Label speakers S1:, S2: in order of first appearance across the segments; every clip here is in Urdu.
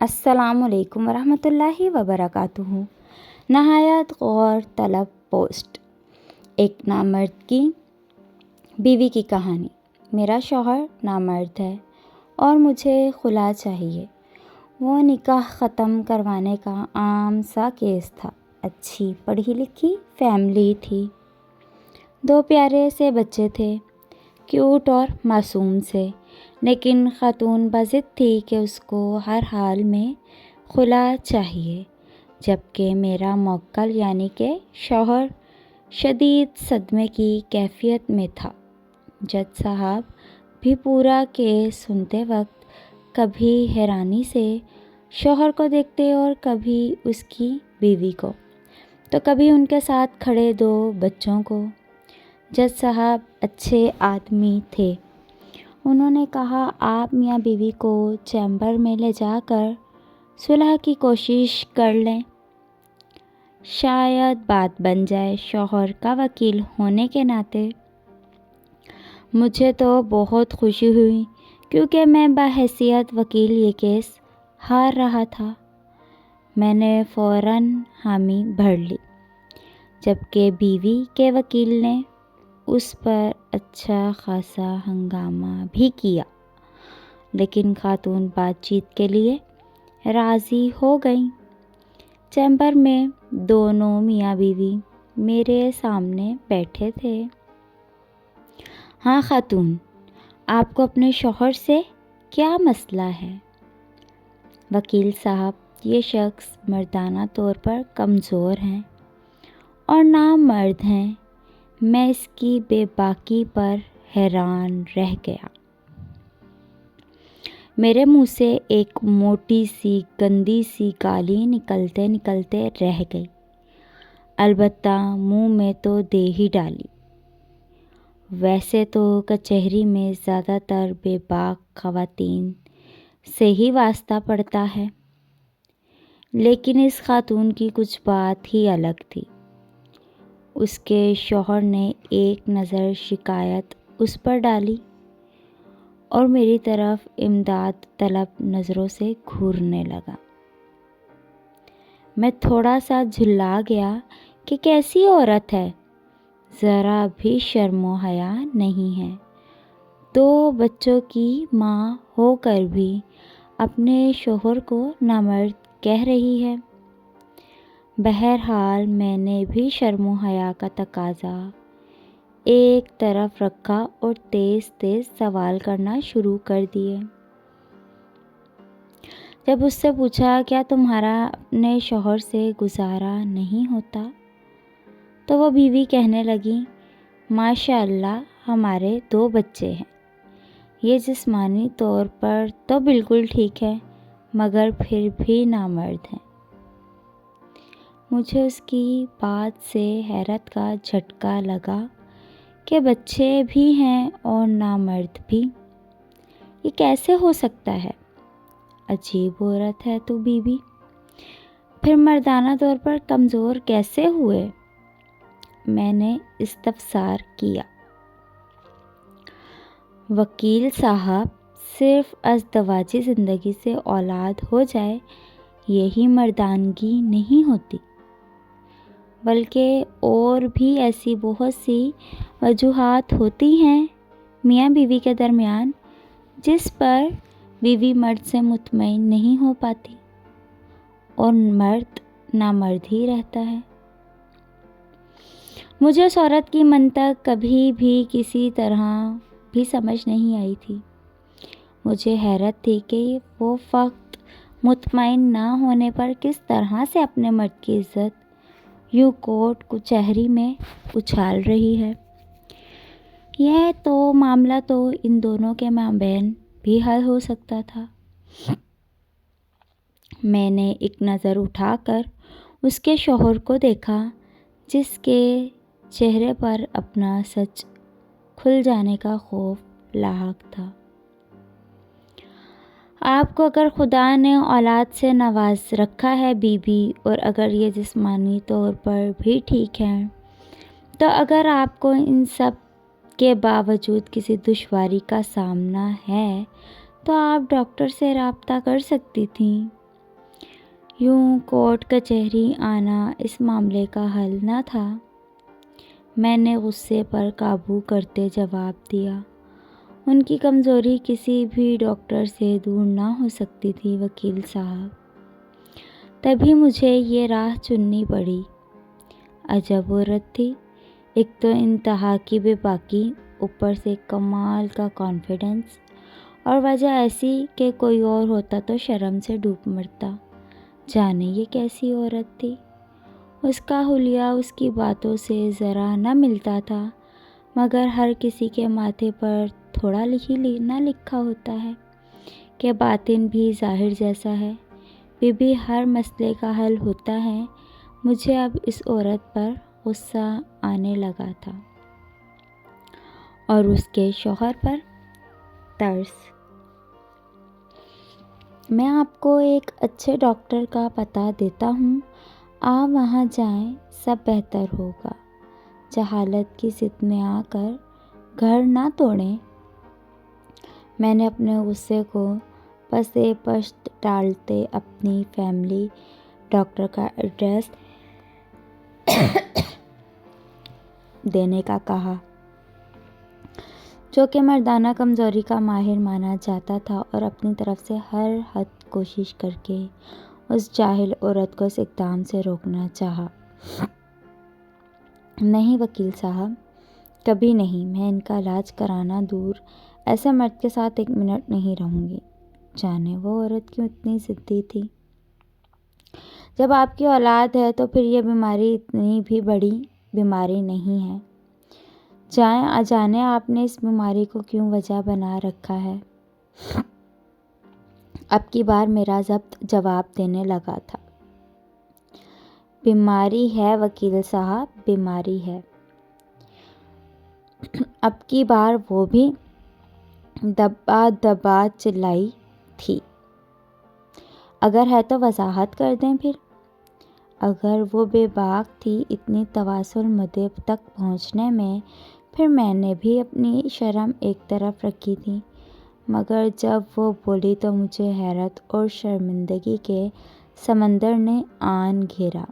S1: السلام علیکم ورحمۃ اللہ وبرکاتہ۔ نہایت غور طلب پوسٹ۔ ایک نامرد کی بیوی کی کہانی۔ میرا شوہر نامرد ہے اور مجھے خلا چاہیے۔ وہ نکاح ختم کروانے کا عام سا کیس تھا۔ اچھی پڑھی لکھی فیملی تھی، 2 پیارے سے بچے تھے، کیوٹ اور معصوم سے، لیکن خاتون بضد تھی کہ اس کو ہر حال میں خلا چاہیے، جبکہ میرا موکل یعنی کہ شوہر شدید صدمے کی کیفیت میں تھا۔ جج صاحب بھی پورا کیس سنتے وقت کبھی حیرانی سے شوہر کو دیکھتے اور کبھی اس کی بیوی کو، تو کبھی ان کے ساتھ کھڑے 2 بچوں کو۔ جج صاحب اچھے آدمی تھے۔ انہوں نے کہا، آپ میاں بیوی کو چیمبر میں لے جا کر صلح کی کوشش کر لیں، شاید بات بن جائے۔ شوہر کا وکیل ہونے کے ناطے مجھے تو بہت خوشی ہوئی، کیونکہ میں بحیثیت وکیل یہ کیس ہار رہا تھا۔ میں نے فوراً حامی بھر لی، جبکہ بیوی کے وکیل نے اس پر اچھا خاصا ہنگامہ بھی کیا، لیکن خاتون بات چیت کے لیے راضی ہو گئیں۔ چیمبر میں دونوں میاں بیوی میرے سامنے بیٹھے تھے۔ ہاں خاتون، آپ کو اپنے شوہر سے کیا مسئلہ ہے؟ وکیل صاحب، یہ شخص مردانہ طور پر کمزور ہیں اور نامرد ہیں۔ میں اس کی بے باکی پر حیران رہ گیا۔ میرے منہ سے ایک موٹی سی گندی سی گالی نکلتے نکلتے رہ گئی، البتہ منہ میں تو دے ہی ڈالی۔ ویسے تو کچہری میں زیادہ تر بے باک خواتین سے ہی واسطہ پڑتا ہے، لیکن اس خاتون کی کچھ بات ہی الگ تھی۔ اس کے شوہر نے ایک نظر شکایت اس پر ڈالی اور میری طرف امداد طلب نظروں سے گھورنے لگا۔ میں تھوڑا سا جھلا گیا کہ کیسی عورت ہے، ذرا بھی شرم و حیا نہیں ہے، 2 بچوں کی ماں ہو کر بھی اپنے شوہر کو نامرد کہہ رہی ہے۔ بہرحال میں نے بھی شرم و حیا کا تقاضا ایک طرف رکھا اور تیز تیز سوال کرنا شروع کر دیے۔ جب اس سے پوچھا، کیا تمہارا اپنے شوہر سے گزارا نہیں ہوتا؟ تو وہ بیوی کہنے لگی، ماشاء اللہ ہمارے 2 بچے ہیں، یہ جسمانی طور پر تو بالکل ٹھیک ہے، مگر پھر بھی نامرد ہیں۔ مجھے اس کی بات سے حیرت کا جھٹکا لگا کہ بچے بھی ہیں اور نامرد بھی، یہ کیسے ہو سکتا ہے؟ عجیب عورت ہے تو بیوی، پھر مردانہ طور پر کمزور کیسے ہوئے؟ میں نے استفسار کیا۔ وکیل صاحب، صرف ازدواجی زندگی سے اولاد ہو جائے یہی مردانگی نہیں ہوتی، بلکہ اور بھی ایسی بہت سی وجوہات ہوتی ہیں میاں بیوی کے درمیان، جس پر بیوی مرد سے مطمئن نہیں ہو پاتی اور مرد نامرد ہی رہتا ہے۔ مجھے اس عورت کی منطق کبھی بھی کسی طرح بھی سمجھ نہیں آئی تھی۔ مجھے حیرت تھی کہ وہ فقط مطمئن نہ ہونے پر کس طرح سے اپنے مرد کی عزت یوں کورٹ کچہری میں اچھال رہی ہے۔ یہ تو معاملہ تو ان دونوں کے مابین بھی حل ہو سکتا تھا۔ میں نے ایک نظر اٹھا کر اس کے شوہر کو دیکھا، جس کے چہرے پر اپنا سچ کھل جانے کا خوف لاحق تھا۔ آپ کو اگر خدا نے اولاد سے نواز رکھا ہے بیوی، اور اگر یہ جسمانی طور پر بھی ٹھیک ہے، تو اگر آپ کو ان سب کے باوجود کسی دشواری کا سامنا ہے تو آپ ڈاکٹر سے رابطہ کر سکتی تھیں۔ یوں کورٹ کچہری آنا اس معاملے کا حل نہ تھا۔ میں نے غصے پر قابو کرتے جواب دیا، ان کی کمزوری کسی بھی ڈاکٹر سے دور نہ ہو سکتی تھی وکیل صاحب۔ تبھی مجھے یہ راہ چننی پڑی۔ عجب عورت تھی، ایک تو انتہا کی بے باکی، اوپر سے کمال کا کانفیڈنس، اور وجہ ایسی کہ کوئی اور ہوتا تو شرم سے ڈوب مرتا۔ جانے یہ کیسی عورت تھی؟ اس کا حلیہ اس کی باتوں سے ذرا نہ ملتا تھا، مگر ہر کسی کے ماتھے پر تھوڑا ہی نہ لکھا ہوتا ہے کہ باطن بھی ظاہر جیسا ہے۔ بی ہر مسئلے کا حل ہوتا ہے۔ مجھے اب اس عورت پر غصہ آنے لگا تھا اور اس کے شوہر پر ترس۔ میں آپ کو ایک اچھے ڈاکٹر کا پتہ دیتا ہوں، آپ وہاں جائیں، سب بہتر ہوگا۔ جہالت کی ضد میں آ کر گھر نہ توڑیں۔ میں نے اپنے غصے کو پسے پشت ڈالتے اپنی فیملی ڈاکٹر کا ایڈریس دینے کا کہا، جو کہ مردانہ کمزوری کا ماہر مانا جاتا تھا، اور اپنی طرف سے ہر حد کوشش کر کے اس جاہل عورت کو اس اقدام سے روکنا چاہا۔ نہیں وکیل صاحب، کبھی نہیں، میں ان کا علاج کرانا دور ایسے مرد کے ساتھ ایک منٹ نہیں رہوں گی۔ جانے وہ عورت کیوں اتنی ضدی تھی؟ جب آپ کی اولاد ہے تو پھر یہ بیماری اتنی بھی بڑی بیماری نہیں ہے۔ جانے آپ نے اس بیماری کو کیوں وجہ بنا رکھا ہے؟ اب کی بار میرا ضبط جواب دینے لگا تھا۔ بیماری ہے وکیل صاحب، بیماری ہے۔ اب کی بار وہ بھی دبا دبا چلائی تھی۔ اگر ہے تو وضاحت کر دیں پھر۔ اگر وہ بے باک تھی اتنی تواصل مدعے تک پہنچنے میں، پھر میں نے بھی اپنی شرم ایک طرف رکھی تھی، مگر جب وہ بولی تو مجھے حیرت اور شرمندگی کے سمندر نے آن گھیرا۔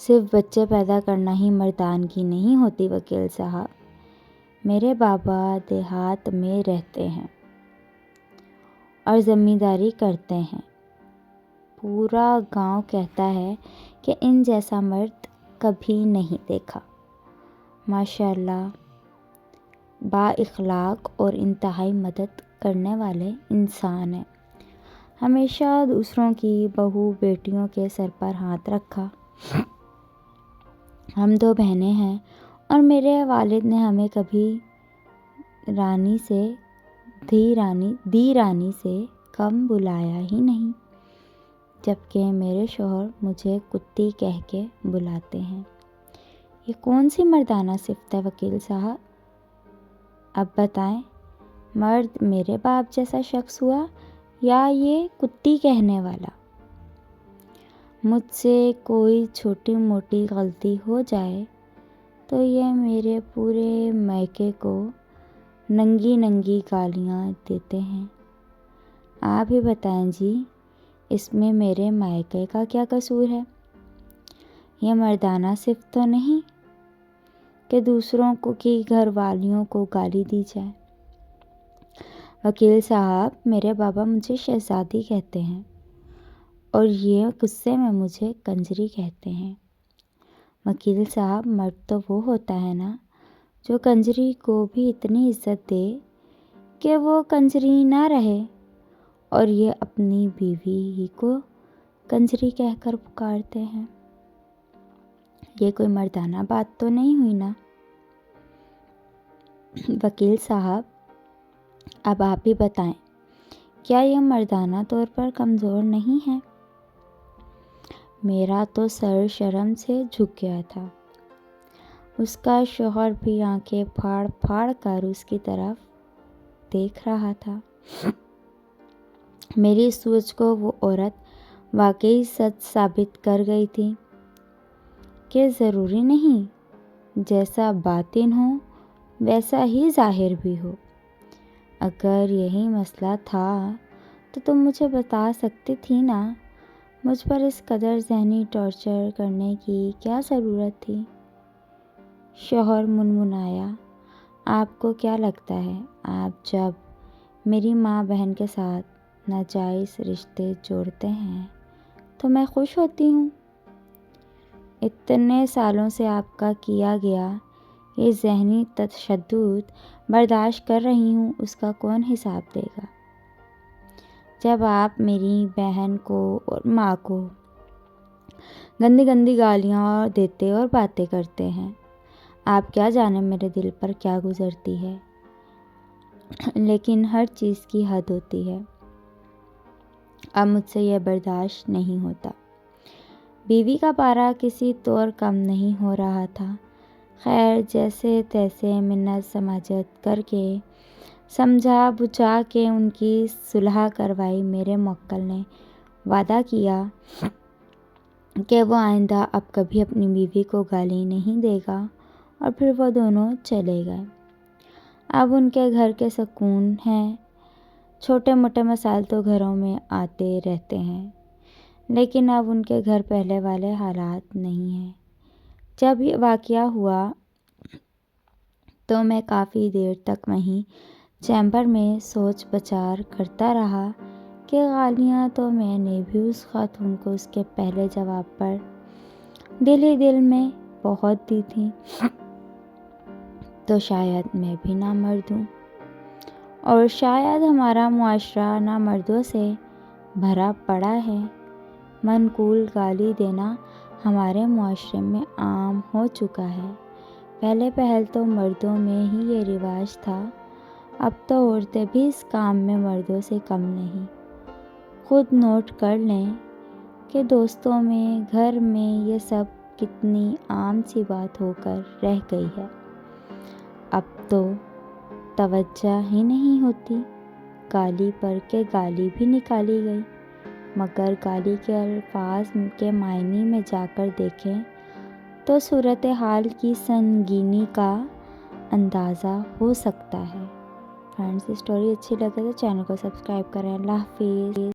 S1: صرف بچے پیدا کرنا ہی مردانگی نہیں ہوتی وکیل صاحب۔ میرے بابا دیہات میں رہتے ہیں اور زمینداری کرتے ہیں۔ پورا گاؤں کہتا ہے کہ ان جیسا مرد کبھی نہیں دیکھا۔ ماشاءاللہ، با اخلاق اور انتہائی مدد کرنے والے انسان ہیں۔ ہمیشہ دوسروں کی بہو بیٹیوں کے سر پر ہاتھ رکھا۔ ہم 2 بہنیں ہیں اور میرے والد نے ہمیں کبھی رانی سے دی رانی سے کم بلایا ہی نہیں، جبکہ میرے شوہر مجھے کتی کہہ کے بلاتے ہیں۔ یہ کون سی مردانہ صفت ہے وکیل صاحب؟ اب بتائیں، مرد میرے باپ جیسا شخص ہوا یا یہ کتی کہنے والا؟ مجھ سے کوئی چھوٹی موٹی غلطی ہو جائے تو یہ میرے پورے میکے کو ننگی گالیاں دیتے ہیں۔ آپ ہی بتائیں جی، اس میں میرے مائکے کا کیا قصور ہے؟ یہ مردانہ صفت تو نہیں کہ دوسروں کی گھر والیوں کو گالی دی جائے۔ وکیل صاحب، میرے بابا مجھے شہزادی کہتے ہیں اور یہ غصے میں مجھے کنجری کہتے ہیں۔ وکیل صاحب، مرد تو وہ ہوتا ہے نا جو کنجری کو بھی اتنی عزت دے کہ وہ کنجری نہ رہے، اور یہ اپنی بیوی ہی کو کنجری کہہ کر پکارتے ہیں۔ یہ کوئی مردانہ بات تو نہیں ہوئی نا؟ وکیل صاحب، اب آپ ہی بتائیں، کیا یہ مردانہ طور پر کمزور نہیں ہے؟ میرا تو سر شرم سے جھک گیا تھا۔ اس کا شوہر بھی آنکھیں پھاڑ پھاڑ کر اس کی طرف دیکھ رہا تھا۔ میری سوچ کو وہ عورت واقعی سچ ثابت کر گئی تھی کہ ضروری نہیں جیسا باطن ہو ویسا ہی ظاہر بھی ہو۔ اگر یہی مسئلہ تھا تو تم مجھے بتا سکتی تھی نا، مجھ پر اس قدر ذہنی ٹارچر کرنے کی کیا ضرورت تھی؟ شوہر منمنایا، آپ کو کیا لگتا ہے آپ جب میری ماں بہن کے ساتھ ناجائز رشتے جوڑتے ہیں تو میں خوش ہوتی ہوں؟ اتنے سالوں سے آپ کا کیا گیا یہ ذہنی تشدد برداشت کر رہی ہوں، اس کا کون حساب دے گا؟ جب آپ میری بہن کو اور ماں کو گندی گندی گالیاں دیتے اور باتیں کرتے ہیں، آپ کیا جانے میرے دل پر کیا گزرتی ہے؟ لیکن ہر چیز کی حد ہوتی ہے، اب مجھ سے یہ برداشت نہیں ہوتا۔ بیوی کا پارا کسی طور کم نہیں ہو رہا تھا۔ خیر، جیسے تیسے منت سماجت کر کے سمجھا بجھا کے ان کی صلح کروائی۔ میرے موکل نے وعدہ کیا کہ وہ آئندہ اب کبھی اپنی بیوی کو گالی نہیں دے گا، اور پھر وہ دونوں چلے گئے۔ اب ان کے گھر کے سکون ہیں۔ چھوٹے موٹے مسائل تو گھروں میں آتے رہتے ہیں، لیکن اب ان کے گھر پہلے والے حالات نہیں ہیں۔ جب یہ واقعہ ہوا تو میں کافی دیر تک وہیں چیمبر میں سوچ بچار کرتا رہا کہ گالیاں تو میں نے بھی اس خاتون کو اس کے پہلے جواب پر دل ہی دل میں بہت دی تھیں، تو شاید میں بھی نامرد ہوں، اور شاید ہمارا معاشرہ نامردوں سے بھرا پڑا ہے۔ منقول گالی دینا ہمارے معاشرے میں عام ہو چکا ہے۔ پہلے پہل تو مردوں میں ہی یہ رواج تھا، اب تو عورتیں بھی اس کام میں مردوں سے کم نہیں۔ خود نوٹ کر لیں کہ دوستوں میں، گھر میں یہ سب کتنی عام سی بات ہو کر رہ گئی ہے۔ اب تو توجہ ہی نہیں ہوتی، گالی پر کے گالی بھی نکالی گئی، مگر گالی کے الفاظ کے معنی میں جا کر دیکھیں تو صورتحال کی سنگینی کا اندازہ ہو سکتا ہے۔ فرینڈز، اسٹوری اچھی لگے تو چینل کو سبسکرائب کریں۔ اللہ حافظ۔